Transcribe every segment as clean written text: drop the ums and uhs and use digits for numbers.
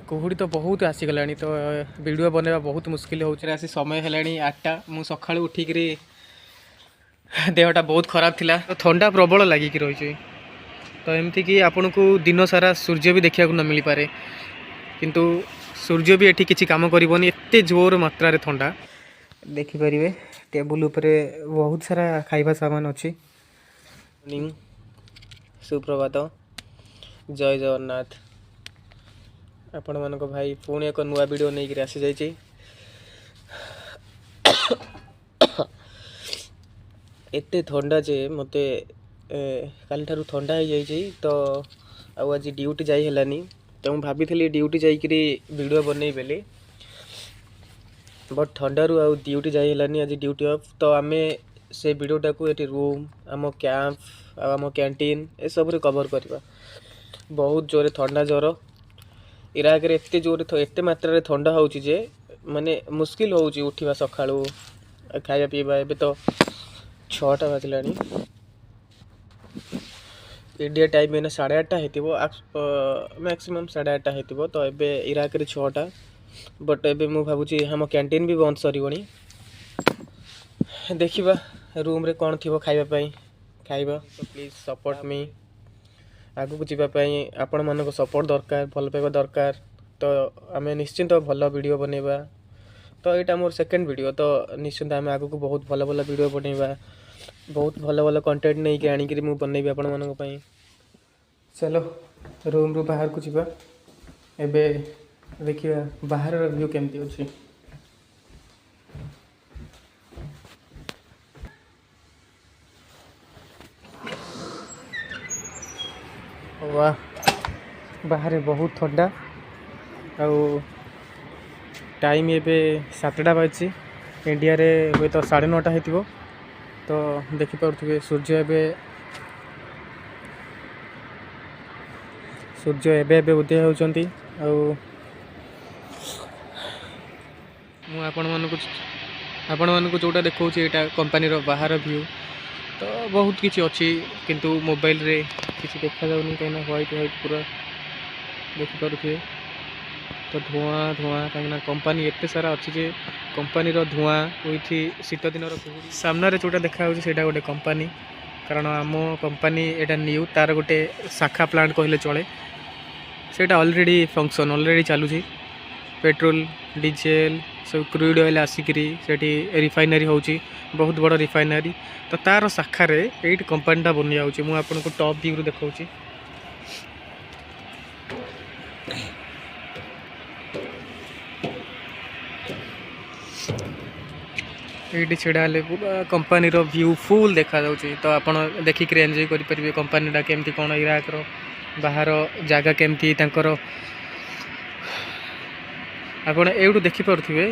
कुहुड़ी तो बहुत आसीगला तो वीडियो बनवा बहुत मुस्किल हो आसी समय है 8टा मु सका उठिक देहटा बहुत खराब थिला तो ठंडा प्रबल लगिक रही तो एमती कि आपन को दिन सारा सूर्य भी देखा न मिल पारे किंतु सूर्य भी एठी किसी काम करबनी एते जोर मात्रा रे ठंडा देखिपारे टेबुल उपरे बहुत सारा खाइबा सामान अच्छी। सुप्रभात जय जगन्नाथ आपण मान भाई पुणी एक नुआ वीडियो नहीं आसी जाइए। एते ठंडा जे मते काली ठारू ठंडा हो जाइए तो आज ड्यूटी जाई हेलानी तो मुझे भाभी ड्यूटी जाइए वीडियो बनई बेली बट ठंडारू आ ड्यूटी जाई हेलानी आज ड्यूटी ऑफ तो आमे से वीडियोटा को ये रूम आम कैंप आम कैंटीन ए सब कवर करवा। बहुत जोरे ठंडा ज्वर इराक रे एते जोरे एते मात्रा ठंडा होउची जे माने मुश्किल होउची उठिबा सखाळू खाया पीबा। एबे तो 6टा बाजलानी इंडिया टाइम में 8:30 हेतिबो मैक्सिमम 8:30 हेतिबो तो एबे इराक रे 6टा बट एबे मु भाबुची हम कैंटीन भी बंद सरीबणी देखिबा रूम रे कोन थिबो खाइबा पई खाइबा तो प्लीज सपोर्ट मी आगु को जीवाई आपण मान सपोर्ट दरकार भल पाइबा दरकार तो आम निश्चिंत भल वीडियो बनैबा तो यहाँ मोर सेकेंड वीडियो तो निश्चिंत आम आगु को बहुत भल भल वीडियो बनैबा बहुत भल भल कंटेंट नहीं कि आनिक मुझे बनैबी आपण मान। चलो रूम रू बाहर को जीवा एबे देखिए बाहर व्यू केमती अच्छी। वाह बाहर बहुत ठंडा आउ टाइम एबे 7टा बाजी इंडिया रे हुए तो 9:30 हेतिबो तो देखिपे सूर्य एबे उदय होचंती आउ मु आपण मानक जोटा देखा यहाँ कंपनी रो बाहर व्यू तो बहुत किसी अच्छी किंतु मोबाइल रे किसी देखा जाऊनी कहीं व्हाइट व्हाइट पूरा देखिपे तो धुआं धुआं कहीं कंपनी एत सारा अच्छी जे कंपनी रो धुआं उठी शीत दिन सामने जोटा देखा गोटे कंपनी कारण आम कंपनी एटा न्यू तार गोटे शाखा प्लांट कहले चले सेटा ऑलरेडी फंक्शन ऑलरेडी चलुची पेट्रोल डीजेल सब क्रूड ऑयल आसिकी सेठी रिफाइनरी होची बहुत बड़ रिफाइनरी तो तार शाखा रे एट कंपनीटा बनी जाऊँगी मुझे आपको टॉप व्यू देखा ये छेड़ा पूरा कंपनी रो व्यू फुल देखा जाउची तो आप देखिक एंजॉय करेंगे कंपनीटा केमती कौन इराक रो बाहर जगह केमती तांकर आपण एवठू देखिपे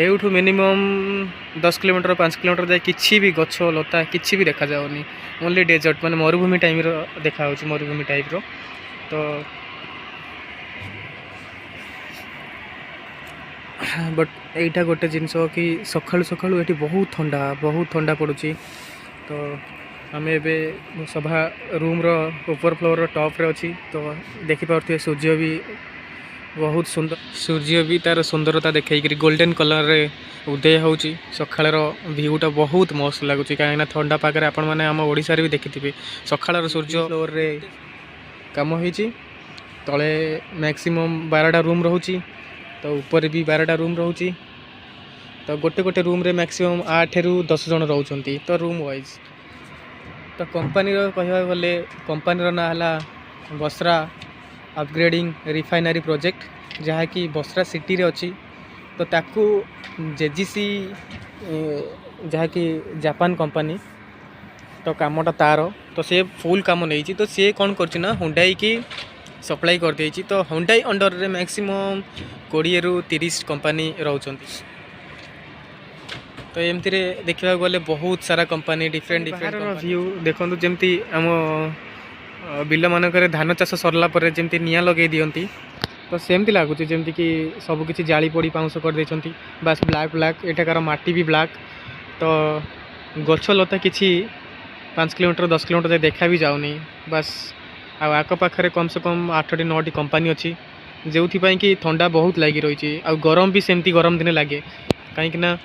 एवठू मिनिमम 10 किलोमीटर 5 किलोमीटर जाए किसी भी गछ लता किसी भी देखा जाउनी ओनली डेजर्ट माने मरुभूमि टाइम रो देखा होची मरुभूमि टाइप रो तो बट एटा गोटे जिनस कि सकाळु सकाळु एटी बहुत ठंडा पड़ुची तो आम एबे सभा रूम रो ऊपर फ्लोर रो टॉप रे अच्छी तो देखिपे सूर्य भी बहुत सुंदर सूर्य भी तार सुंदरता देखी गोल्डन कलर रे उदय होची सकाळर व्यूटा बहुत मस्त लगुच कहीं ठंडा पागे आपण मैंने आम ओडिशा रे भी देखिथिबे सकाळर सूर्य फ्लोर रे काम होईची तले मैक्सिमम 12टा रूम रहूची तो ऊपर भी 12टा रूम रहूची तो गोटे गोटे रूम रे मैक्सिमम 8 ରୁ 10 जन रहउचंती तो रूम वाइज तो कंपनी रो कहवा गले कंपनी रो ना हला बसरा अपग्रेडिंग रिफाइनरी प्रोजेक्ट जहाँ कि बसरा सिटी रे अच्छी तो ताकू जेजीसी जहाँ कि जापान कंपनी तो कामटा तार तो से फुल काम नहीं तो सी कौन कर हुंडाई की सप्लाई कर देछि तो हुंडाई अंडर रे मैक्सिमम 20 ରୁ 30 कंपनी रहउचंती तो एमती देखा गले बहुत सारा कंपनी डिफरेंट व्यू देखो जमती आम बिल मानक धान चाष सरला जमती निआं लगे दियंती तो सेमती लगुच जमती कि सबकि जाली पड़ी पाउंस कर देछंती बस ब्लैक ब्लैक एठाकार माटी भी ब्लैक तो गछ लता किछि 5 किलोमीटर 10 किलोमीटर देखा भी जाऊनी बस आखपाखे कम से कम 8 टी 9 टी कंपनी अच्छी जो कि थंडा बहुत लगी रही आ गरम भी सेमती गरम दिन लगे कहीं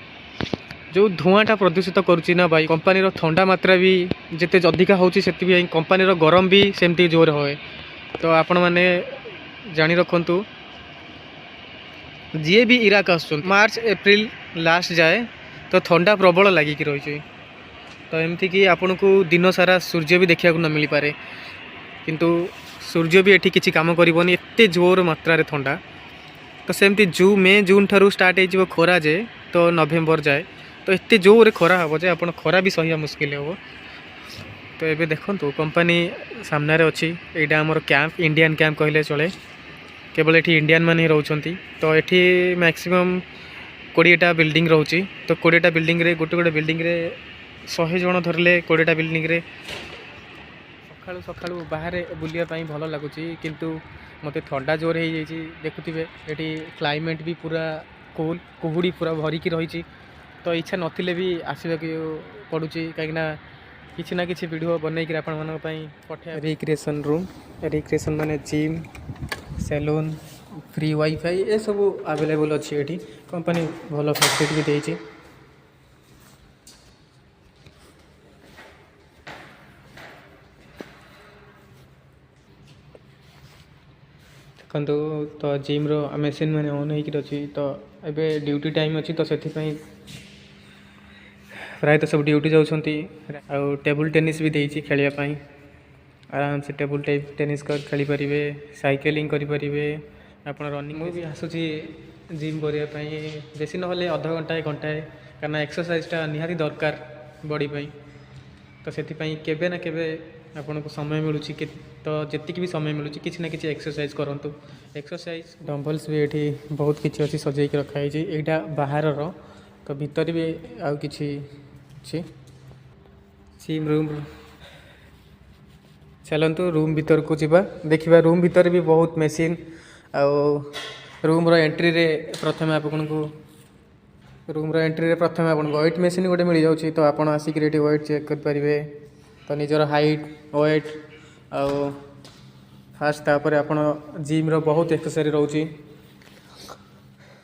जो धुआंटा प्रदूषित करुच्ची ना भाई कंपानी थंडा मात्रा भी जिते अधिका होती कंपानी गरम भी सेमती जोर हुए। तो आपण मैंने जानी रखु जी भी इराक आस मार्च एप्रिल लास्ट जाए तो थंडा प्रबल लगिक रही। तो एमती कि आपन को दिन सारा सूर्य भी देखा न मिल पारे किंतु सूर्य भी एठी किसी काम करबनी एते जोर मात्रा रे थंडा। तो सेमती मे जून ठारू स्टार्ट हो खरा जे तो नवेम्बर जाए तो एते जोर खरा हम जे आपन खरा भी सहिया मुश्किल हो। तो ये देखो कंपानी सामने अच्छी यहाँ आमर कैंप इंडियन कैंप कहले चले केवल ये इंडियन मान ही रोचंती। तो ये मैक्सिमम 20टा बिल्डिंग रोची। तो 20टा बिल्डिंग रे गोटे गोटे बिल्डिंग रे 100 जन धरले 20टा बिल्डिंग रे सकाळू सकाळू बाहर बुलिया भल लगुच किंतु मते थंडा जोर हो जाइए देखुवे ये क्लाइमेट भी पूरा कूल कुहुड़ी पूरा भरिकी रही। तो इच्छा नथिले भी आसवाक पड़ुची कहीं किसी ना किसी वीडियो बनईक आपण पठे। रिक्रिएशन रूम रिक्रिएशन माने जिम सैलून फ्री वाईफाई ये सब अवेलेबल अच्छी ये कंपनी भल फैसिलिटी भी देती। देखो तो जिम रो मशीन मैंने ऑन हो अच्छी। तो एबे ड्यूटी टाइम अच्छी तो से प्राय तो सब ड्यूटी जाऊँगी। आउ टेबल टेनिस भी देती खेलवाई आराम से टेबल टेनिस खेली पारे साइकेलिंग करें आप रनिंग भी आसूसी जिम करने बेसी ना अध घंटा घंटाए कारण एक्सरसाइजटा निहाती दरकार बॉडी पाई। तो से केबे ना केबे आपन को समय मिलूँ तो जी भी समय मिलूँ किसी ना कि एक्सरसाइज करूँ। एक्सरसाइज डम्बल्स भी ये बहुत किसी अच्छी सजाई रखाई यहाँ बाहर तो भीतर भी आउ किसी अच्छी जिम रूम। चलतु रूम भीतर को जीवा देखा रूम भीतर भी बहुत मशीन आउ रूम एंट्री रे प्रथम आपन को रूम एंट्री रे प्रथम आपन को वेट मशीन गोटे मिल जाऊँ। तो आप आसिक वेट चेक करेंगे तो निजर हाइट वेट आउ फास्ट तापर आपन जिम रो बहुत एक्सरसाइज रोची।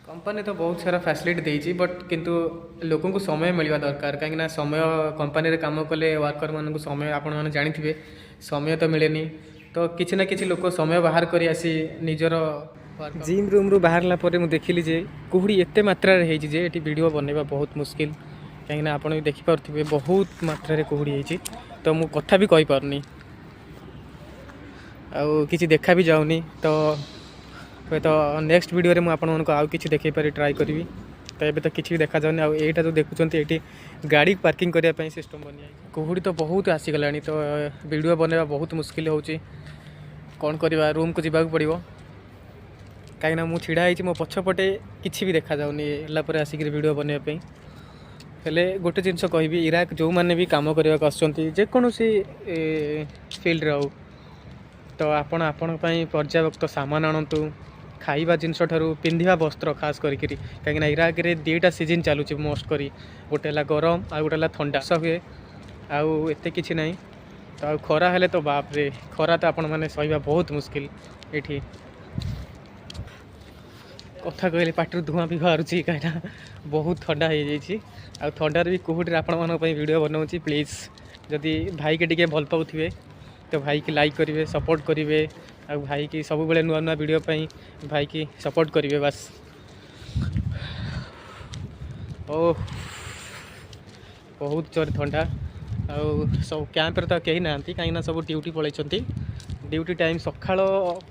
कंपनी तो बहुत सारा फैसिलिटी देती बट किंतु लोगों को समय मिलवा दरकार कहीं समय कंपनी रे काम कले वर्कर मान समय आपण मैंने जानी समय तो मिले तो किसी ना किसी लोग समय बाहर कर आसी निजर जिम रूम रू बाहर मुझे देखिली जे कुहुड़ी एत मात्रा रे जे ये वीडियो बनवा बहुत मुश्किल कहीं आप भी देखिपे बहुत मात्रा रे कुहुड़ी होती। तो मु कथा भी कही पारनी आउ किसी देखा भी जाऊनी। तो नेक्स्ट वीडियो रे मु आपन को आउ किसी देखै पारि ट्राई करी। तो ये तो किसी भी देखा जाऊनी आईटा जो देखुंत ये गाड़ी पार्किंग करने सिस्टम बनी कुहुड़ी तो बहुत आसीगला। तो वीडियो बनवा बहुत मुश्किल हो कौन करवा रूम को जावाक पड़ो कहीं मुझे छिड़ा मो पछपटे किसी भी देखा जाऊनी आसिक वीडियो बनवाई। हेले गोटे जिनस कहि इराक जो मैंने भी काम करने आसकोसी फिल्ड हो तो आपण पर्याप्त सामान आणतु खाइबा जिनस ठारू पिंधिबा वस्त्र खास करी कहीं इराक रे 2टा सीजन चलुची मोस्ट करी गोटे गरम आ गोटे थंडा हुए आउ एते किछि नहीं। तो आ खरा हेले तो बाप रे खरा तो आपण मैंने सहवा बहुत मुश्किल ये कथा कहले पाटर धुआं भी बाहर कहीं बहुत ठंडा हो जाइए आ थंडार भी कुहुड़ी आपण मान वीडियो बनाऊँगी। प्लीज जदि भाई के टिके भल पाउथिबे तो भाई की लाइक करेंगे सपोर्ट करेंगे आ भाई की सब बेले नुआ नुआ वीडियो पाई भाई की सपोर्ट करेंगे बस। ओ बहुत जोर ठंडा आउ सब कैंप रे तो कहीं ना कहीं सब ड्यूटी पलैंती ड्यूटी टाइम सका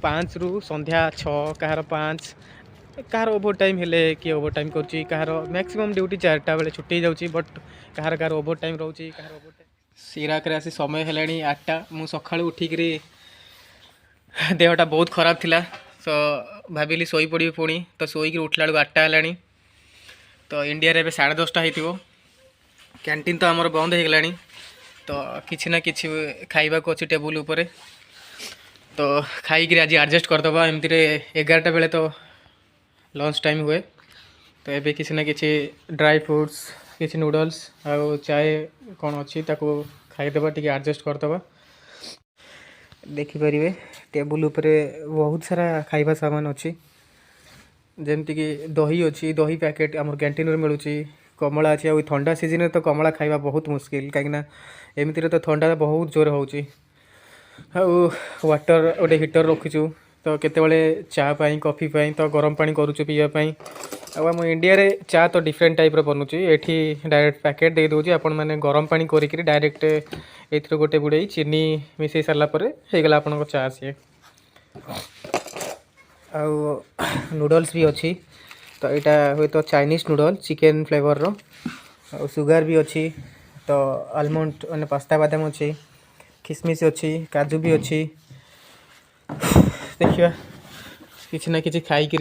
5 रु संध्या 6 कहार 5 कहार ओभर टाइम हेले किए ओभर टाइम कर मैक्सिमम ड्यूटी 4टा बेले छुट्टी जाऊँगी but Kahar Kahar over time रोचे कहार ओभर टाइम इराक रे आसी समय है 8टा मु सका उठिक देहटा बहुत खराब थिला तो भाविली शोई पड़ी पुणी तो शोक उठला बेलू 8टा है। तो इंडिया रे 10:30 हो कैंटीन तो आमर बंद हो गला तो किसी ना कि खाइबा को अच्छी टेबुल उपरे तो खाई आज एडजस्ट करदे एमती 11टा बेले तो लंच टाइम हुए। तो ये किसी ना कि ड्राई फ्रुट्स किसी नूडल्स आउ चाय कौन अच्छी ताको खाईदेवा टी एडजस्ट करदे देखिपारे टेबुल उपरे बहुत सारा खाइबा सामान अच्छी जमती दही अच्छी दही पैकेट आम कैंटीन में मिलूँ कमला अच्छी ठंडा सीजन तो कमला खाइबा बहुत मुस्किल कहीं एमती तो ठंडा बहुत जोर हो वाटर गोटे हिटर रखीचु तो केतबेले चा पाई कॉफी पाई तो गरम पानी करूचु पीवाई आम इंडिया रे चा तो डिफरेंट टाइप बनूची एठी डायरेक्ट पैकेट दे दूची आपण माने गरम पानी करिकरी डायरेक्ट एथरो गोटे बुड़े चीनी मिसई सारा पर हो गला आपन चा सी आउ नूडल्स भी अच्छी तो यहाँ हुए तो चाइनीज नूडल चिकेन फ्लेवर रो आउ सुगार भी अच्छी तो आलमंड मैंने पास्ता बादाम अच्छी किसमिश अच्छी काजू भी अच्छी देखिए किसी ना कि खाईकि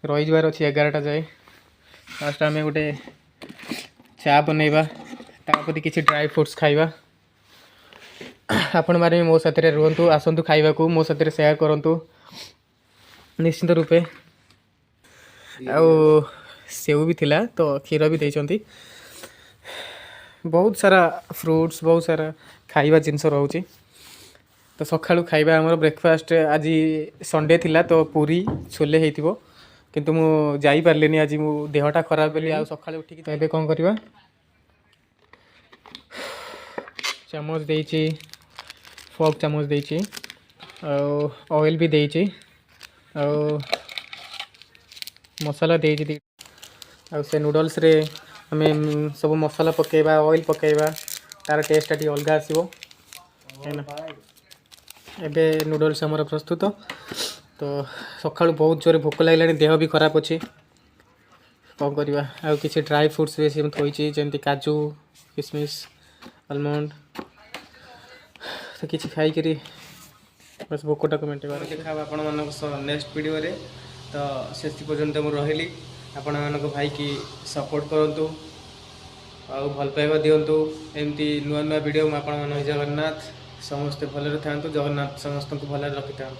रहीजार अच्छी 11टा जाए फास्ट आम गोटे चा बनइबा तापर किसी ड्राई फ्रुट्स खाइबा आपण मारे मो साथ रुहतु आसतु खाइबा को मो साथ सेयार करूँ निश्चिंत रूपे आउ सेव भी थिला तो क्षीर भी देइचंती बहुत सारा फ्रूट्स बहुत सारा खाइबा जिनस रोचे तो सकाळु खाइबा हमर ब्रेकफास्ट आज संडे थिला तो पूरी छोले हेतिबो किंतु मु जाई पारलेनी आज मु देहटा खराब बेली आ सकाळे उठी तो एबे कोन करबा चामच देइची फोक चामच देइची ऑयल भी देइची मसाला देइची आ से नूडल्स रे हमें सब मसाला पकेबा ऑयल पकेबा तार टेस्ट टी अलग आसीबो एबे नूडल्स हमर प्रस्तुत तो सकाळु बहुत जोरे भोक लागलानी देह भी खराब अच्छी कौन करवा आ किसी ड्राई फ्रुट्स भी सेम थोड़ी जमती काजू किसमिश आलमंड तो किसी खाई करी बस भोकटा को मेंटेन देखा आपण मान नेक्स्ट वीडियो रे तो से पर्यंत मुझे रही आपण मान भाई की सपोर्ट करूँ आउ भल पाइबा दिंतु एमती नुआ नुआ वीडियो आपण मान जगन्नाथ समस्ते भलरे था जगन्नाथ समस्त को भल रखि था।